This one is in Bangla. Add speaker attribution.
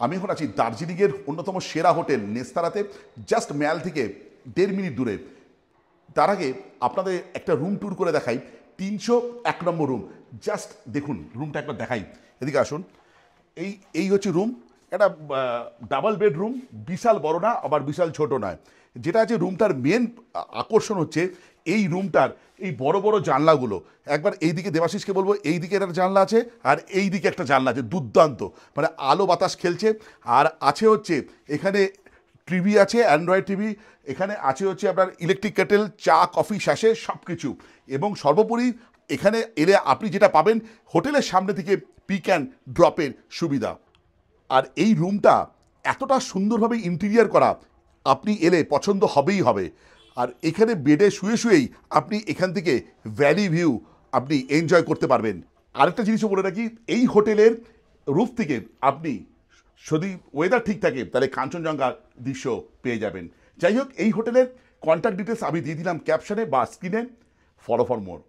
Speaker 1: আমি এখন আছি দার্জিলিংয়ের অন্যতম সেরা হোটেল নেস্তারাতে, জাস্ট ম্যাল থেকে 1.5 মিনিট দূরে। তার আগে আপনাদের একটা রুম ট্যুর করে দেখাই, 301 নম্বর রুম। জাস্ট দেখুন রুমটা একবার দেখাই, এদিকে আসুন। এই এই হচ্ছে রুম, একটা ডাবল বেডরুম, বিশাল বড় না আবার বিশাল ছোট নয়। যেটা আছে রুমটার মেন আকর্ষণ হচ্ছে এই রুমটার এই বড় বড় জানলাগুলো। একবার এই দিকে দেবাশিসকে বলবো, এই দিকে একটা জানলা আছে আর এই দিকে একটা জানলা আছে, দুর্দান্ত, মানে আলো বাতাস খেলছে। আর আছে হচ্ছে এখানে টিভি আছে, অ্যান্ড্রয়েড টিভি। এখানে আছে হচ্ছে আপনার ইলেকট্রিক কেটেল, চা কফি শ্যাশে সব কিছু। এবং সর্বোপরি এখানে এলে আপনি যেটা পাবেন, হোটেলের সামনে থেকে পিক অ্যান্ড ড্রপের সুবিধা। আর এই রুমটা এতটা সুন্দরভাবে ইন্টেরিয়ার করা, আপনি এলে পছন্দ হবেই হবে। আর এখানে বেডে শুয়ে শুয়েই আপনি এখান থেকে ভ্যালি ভিউ আপনি এনজয় করতে পারবেন। আরেকটা জিনিসও বলে রাখি, এই হোটেলের রুফ থেকে আপনি যদি ওয়েদার ঠিক থাকে তাহলে কাঞ্চনজঙ্ঘার দৃশ্য পেয়ে যাবেন। যাই হোক, এই হোটেলের কন্ট্যাক্ট ডিটেলস আমি দিয়ে দিলাম ক্যাপশনে বা স্ক্রিনে। Follow for more.